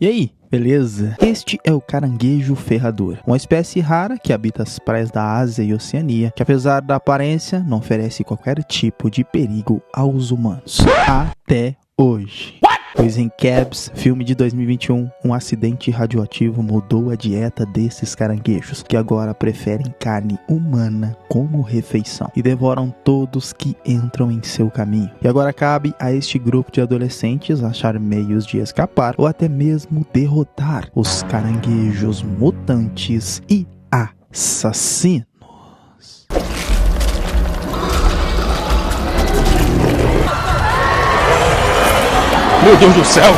E aí, beleza? Este é o caranguejo ferrador, uma espécie rara que habita as praias da Ásia e Oceania, que apesar da aparência, não oferece qualquer tipo de perigo aos humanos. Até hoje. Pois em Cabs, filme de 2021, um acidente radioativo mudou a dieta desses caranguejos, que agora preferem carne humana como refeição e devoram todos que entram em seu caminho. E agora cabe a este grupo de adolescentes achar meios de escapar ou até mesmo derrotar os caranguejos mutantes e assassinos. Meu Deus do céu!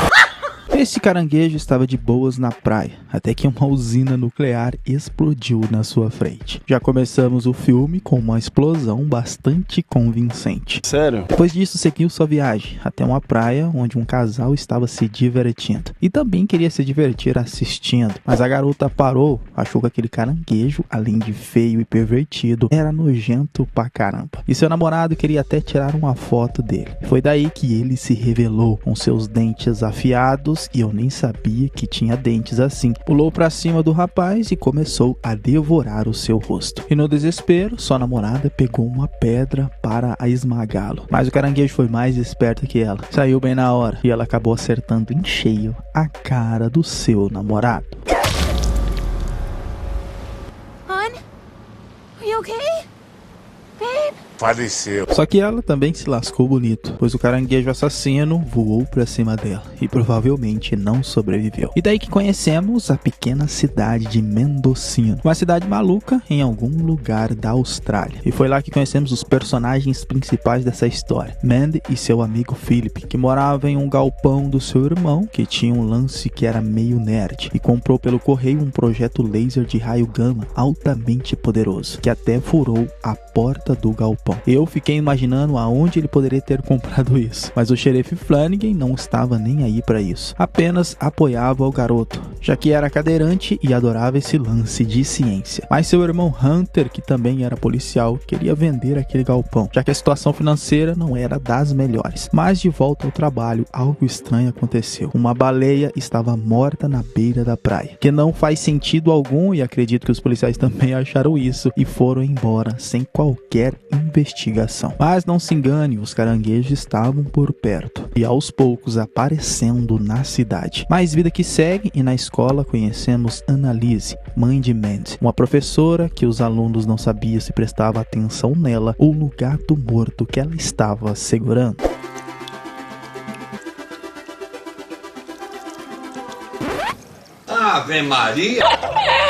Esse caranguejo estava de boas na praia, até que uma usina nuclear explodiu na sua frente. Já começamos o filme com uma explosão bastante convincente. Sério? Depois disso, seguiu sua viagem até uma praia onde um casal estava se divertindo. E também queria se divertir assistindo, mas a garota parou, achou que aquele caranguejo, além de feio e pervertido, era nojento pra caramba. E seu namorado queria até tirar uma foto dele. Foi daí que ele se revelou com seus dentes afiados, e eu nem sabia que tinha dentes assim. Pulou pra cima do rapaz e começou a devorar o seu rosto. E no desespero, sua namorada pegou uma pedra para a esmagá-lo. Mas o caranguejo foi mais esperto que ela. Saiu bem na hora e ela acabou acertando em cheio a cara do seu namorado. Hon? Are you okay? Babe? Faleceu. Só que ela também se lascou bonito, pois o caranguejo assassino voou pra cima dela e provavelmente não sobreviveu. E daí que conhecemos a pequena cidade de Mendocino, uma cidade maluca em algum lugar da Austrália. E foi lá que conhecemos os personagens principais dessa história, Mandy e seu amigo Philip, que morava em um galpão do seu irmão, que tinha um lance que era meio nerd, e comprou pelo correio um projeto laser de raio gama altamente poderoso, que até furou a porta do galpão. Eu fiquei imaginando aonde ele poderia ter comprado isso, mas o xerife Flanagan não estava nem aí para isso, apenas apoiava o garoto, já que era cadeirante e adorava esse lance de ciência. Mas seu irmão Hunter, que também era policial, queria vender aquele galpão, já que a situação financeira não era das melhores. Mas de volta ao trabalho, algo estranho aconteceu. Uma baleia estava morta na beira da praia, que não faz sentido algum, e acredito que os policiais também acharam isso e foram embora sem qualquer investigação. Mas não se engane, os caranguejos estavam por perto e aos poucos aparecendo na cidade. Mais vida que segue, e na escola conhecemos Annalise, mãe de Mandy, uma professora que os alunos não sabiam se prestava atenção nela ou no gato morto que ela estava segurando. Ave Maria!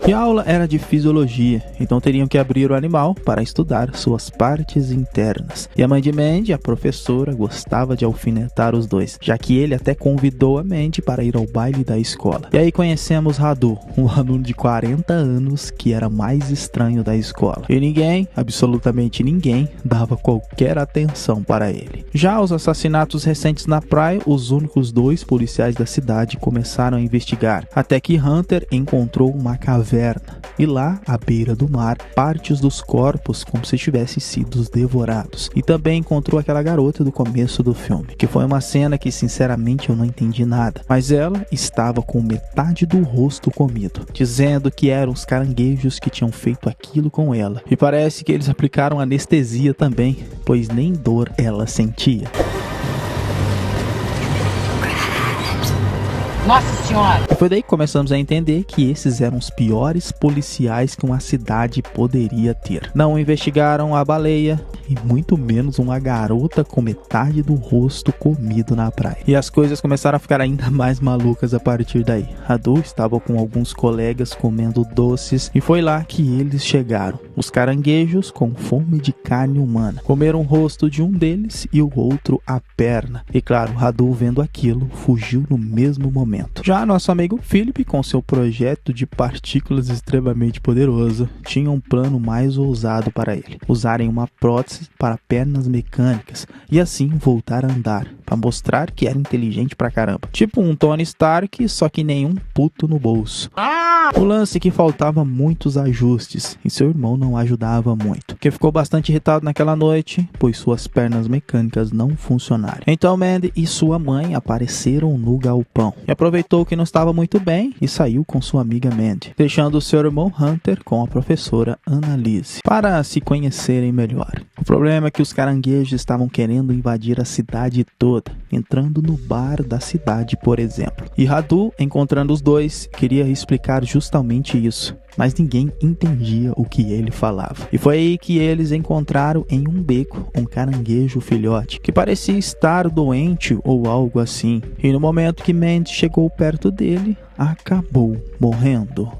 E a aula era de fisiologia, então teriam que abrir o animal para estudar suas partes internas. E a mãe de Mandy, a professora, gostava de alfinetar os dois, já que ele até convidou a Mandy para ir ao baile da escola. E aí conhecemos Radu, um aluno de 40 anos que era mais estranho da escola. E ninguém, absolutamente ninguém, dava qualquer atenção para ele. Já os assassinatos recentes na praia, os únicos dois policiais da cidade começaram a investigar, até que Hunter encontrou uma caverna, e lá, à beira do mar, partes dos corpos como se tivessem sido devorados. E também encontrou aquela garota do começo do filme, que foi uma cena que sinceramente eu não entendi nada, mas ela estava com metade do rosto comido, dizendo que eram os caranguejos que tinham feito aquilo com ela. E parece que eles aplicaram anestesia também, pois nem dor ela sentia. Nossa senhora! E foi daí que começamos a entender que esses eram os piores policiais que uma cidade poderia ter. Não investigaram a baleia e muito menos uma garota com metade do rosto comido na praia. E as coisas começaram a ficar ainda mais malucas a partir daí. Radu estava com alguns colegas comendo doces e foi lá que eles chegaram. Os caranguejos com fome de carne humana. Comeram o rosto de um deles e o outro a perna. E claro, Radu, vendo aquilo, fugiu no mesmo momento. Já nosso amigo Philip, com seu projeto de partículas extremamente poderoso, tinha um plano mais ousado para ele: usarem uma prótese para pernas mecânicas e assim voltar a andar, para mostrar que era inteligente pra caramba. Tipo um Tony Stark, só que nenhum puto no bolso. O lance é que faltava muitos ajustes e seu irmão não ajudava muito, que ficou bastante irritado naquela noite, pois suas pernas mecânicas não funcionaram. Então Mandy e sua mãe apareceram no galpão e aproveitou que não estava muito bem e saiu com sua amiga Mandy, deixando seu irmão Hunter com a professora Annalise para se conhecerem melhor. O problema é que os caranguejos estavam querendo invadir a cidade toda, entrando no bar da cidade, por exemplo. E Radu, encontrando os dois, queria explicar justamente isso, mas ninguém entendia o que ele falava. E foi aí que eles encontraram em um beco um caranguejo filhote, que parecia estar doente ou algo assim. E no momento que Mandy chegou perto dele, acabou morrendo.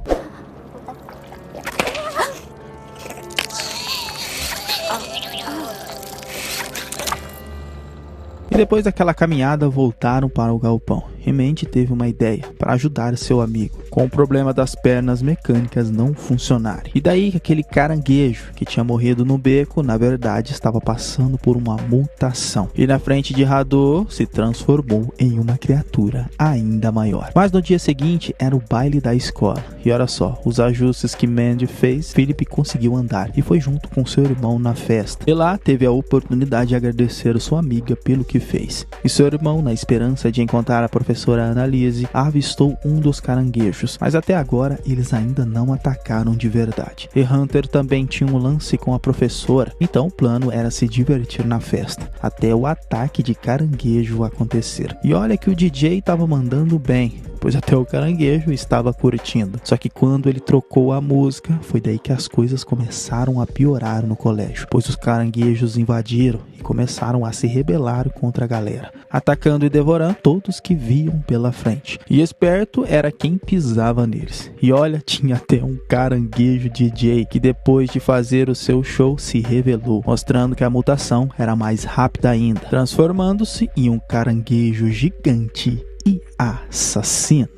E depois daquela caminhada voltaram para o galpão. E Mandy teve uma ideia para ajudar seu amigo, com o problema das pernas mecânicas não funcionarem. E daí aquele caranguejo que tinha morrido no beco, na verdade estava passando por uma mutação. E na frente de Radu se transformou em uma criatura ainda maior. Mas no dia seguinte era o baile da escola. E olha só, os ajustes que Mandy fez, Philip conseguiu andar e foi junto com seu irmão na festa. E lá teve a oportunidade de agradecer sua amiga pelo que fez. E seu irmão, na esperança de encontrar a professora Annalise, avistou um dos caranguejos, mas até agora eles ainda não atacaram de verdade. E Hunter também tinha um lance com a professora, então o plano era se divertir na festa, até o ataque de caranguejo acontecer. E olha que o DJ estava mandando bem, pois até o caranguejo estava curtindo. Só que quando ele trocou a música, foi daí que as coisas começaram a piorar no colégio, pois os caranguejos invadiram e começaram a se rebelar contra a galera, atacando e devorando todos que viam pela frente. E esperto era quem pisava neles. E olha, tinha até um caranguejo DJ que depois de fazer o seu show se revelou, mostrando que a mutação era mais rápida ainda, transformando-se em um caranguejo gigante e assassino.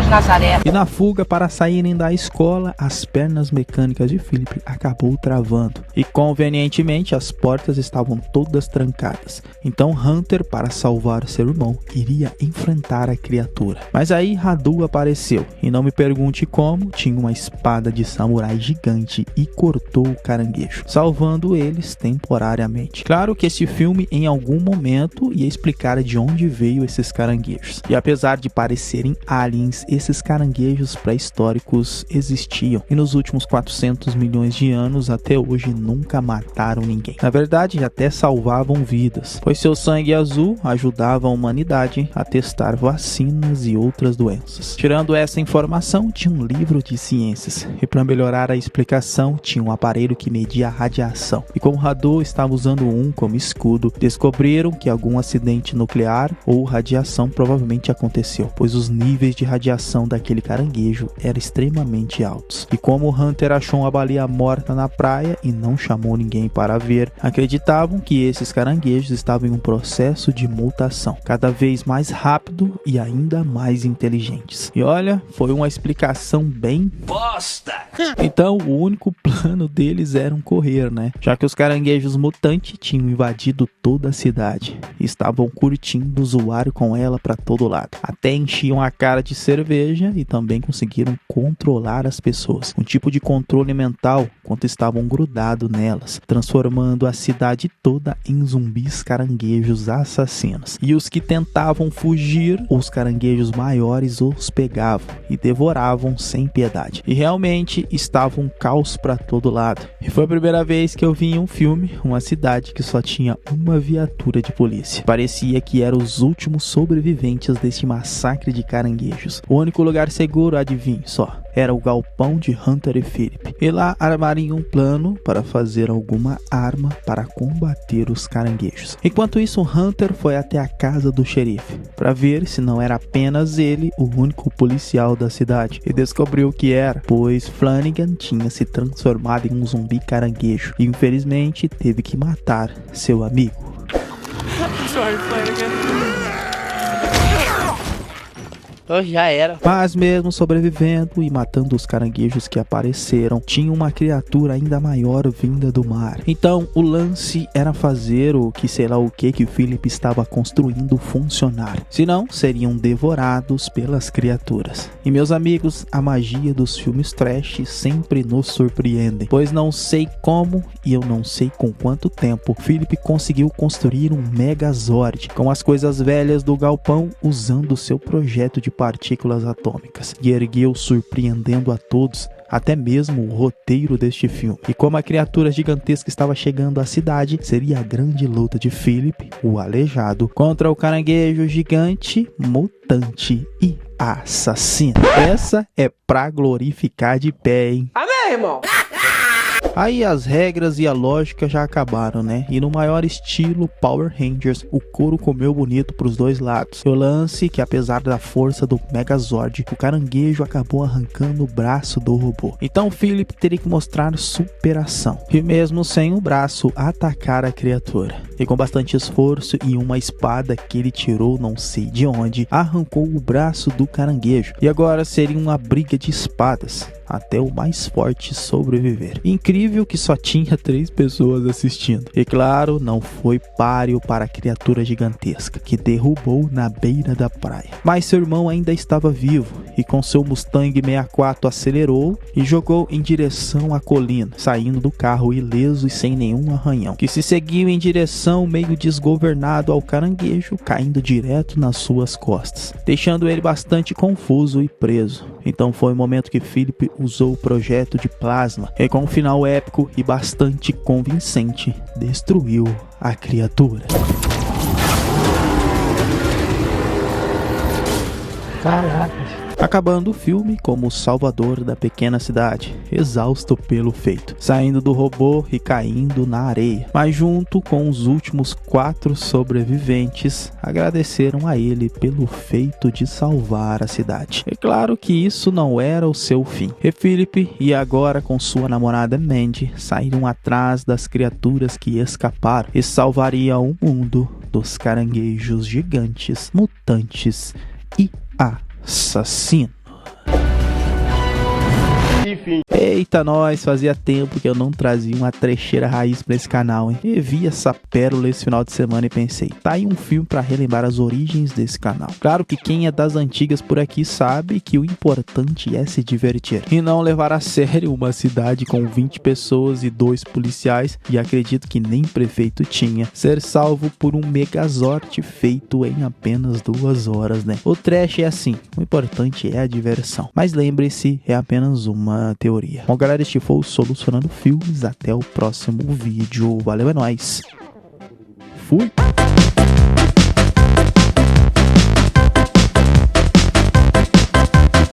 Nazaré. E na fuga para saírem da escola, as pernas mecânicas de Philip acabou travando. E convenientemente as portas estavam todas trancadas. Então Hunter, para salvar seu irmão, iria enfrentar a criatura. Mas aí Radu apareceu. E não me pergunte como, tinha uma espada de samurai gigante e cortou o caranguejo, salvando eles temporariamente. Claro que esse filme em algum momento ia explicar de onde veio esses caranguejos. E apesar de parecerem aliens, esses caranguejos pré-históricos existiam e nos últimos 400 milhões de anos até hoje nunca mataram ninguém. Na verdade, até salvavam vidas, pois seu sangue azul ajudava a humanidade a testar vacinas e outras doenças. Tirando essa informação, tinha um livro de ciências e para melhorar a explicação, tinha um aparelho que media a radiação. E como Radu estava usando um como escudo, descobriram que algum acidente nuclear ou radiação provavelmente aconteceu, pois os níveis de radiação daquele caranguejo eram extremamente altos. E como Hunter achou uma baleia morta na praia e não chamou ninguém para ver, acreditavam que esses caranguejos estavam em um processo de mutação, cada vez mais rápido e ainda mais inteligentes. E olha, foi uma explicação bem bosta! Então o único plano deles era correr, né? Já que os caranguejos mutantes tinham invadido toda a cidade e estavam curtindo zoar com ela para todo lado. Até enchiam a cara de cerveja e também conseguiram controlar as pessoas, um tipo de controle mental enquanto estavam grudados nelas, transformando a cidade toda em zumbis caranguejos assassinos. E os que tentavam fugir, os caranguejos maiores os pegavam e devoravam sem piedade. E realmente estava um caos para todo lado. E foi a primeira vez que eu vi em um filme uma cidade que só tinha uma viatura de polícia. Parecia que eram os últimos sobreviventes deste massacre de caranguejos. O único lugar seguro, adivinhe só, era o galpão de Hunter e Philip. E lá armariam um plano para fazer alguma arma para combater os caranguejos. Enquanto isso, Hunter foi até a casa do xerife para ver se não era apenas ele o único policial da cidade. E descobriu que era, pois Flanagan tinha se transformado em um zumbi caranguejo e infelizmente teve que matar seu amigo. I'm sorry, Flanagan. Já era. Mas mesmo sobrevivendo e matando os caranguejos que apareceram, tinha uma criatura ainda maior vinda do mar. Então o lance era fazer o que sei lá o que Philip estava construindo funcionar. Senão seriam devorados pelas criaturas. E meus amigos, a magia dos filmes trash sempre nos surpreende. Pois não sei como e eu não sei com quanto tempo Philip conseguiu construir um Megazord com as coisas velhas do galpão usando seu projeto de partículas atômicas. E ergueu surpreendendo a todos, até mesmo o roteiro deste filme. E como a criatura gigantesca estava chegando à cidade, seria a grande luta de Philip, o aleijado, contra o caranguejo gigante, mutante e assassino. Essa é pra glorificar de pé, hein? Amém, irmão? Aí as regras e a lógica já acabaram, né? E no maior estilo Power Rangers, o couro comeu bonito pros dois lados. O lance que, apesar da força do Megazord, o caranguejo acabou arrancando o braço do robô. Então Philip teria que mostrar superação. E mesmo sem o braço, atacar a criatura. E com bastante esforço e uma espada que ele tirou não sei de onde, arrancou o braço do caranguejo. E agora seria uma briga de espadas, até o mais forte sobreviver. Incrível que só tinha 3 pessoas assistindo. E claro, não foi páreo para a criatura gigantesca, que derrubou na beira da praia. Mas seu irmão ainda estava vivo, e com seu Mustang 64 acelerou e jogou em direção à colina, saindo do carro ileso e sem nenhum arranhão, que se seguiu em direção meio desgovernado ao caranguejo, caindo direto nas suas costas, deixando ele bastante confuso e preso. Então foi o momento que Philip usou o projeto de plasma e com um final épico e bastante convincente, destruiu a criatura. Caraca. Acabando o filme como o salvador da pequena cidade, exausto pelo feito, saindo do robô e caindo na areia. Mas junto com os últimos 4 sobreviventes, agradeceram a ele pelo feito de salvar a cidade. É claro que isso não era o seu fim. E Philip, e agora com sua namorada Mandy, saíram atrás das criaturas que escaparam e salvariam o mundo dos caranguejos gigantes, mutantes e assassino. Eita nós, fazia tempo que eu não trazia uma trecheira raiz pra esse canal, hein? E vi essa pérola esse final de semana e pensei, tá aí um filme pra relembrar as origens desse canal. Claro que quem é das antigas por aqui sabe que o importante é se divertir e não levar a sério uma cidade com 20 pessoas e 2 policiais, e acredito que nem prefeito tinha, ser salvo por um Megazord feito em apenas 2 horas, né? O trash é assim, o importante é a diversão, mas lembre-se, é apenas uma teoria. Bom galera, este foi o Solucionando Filmes, até o próximo vídeo, valeu, é nóis, fui!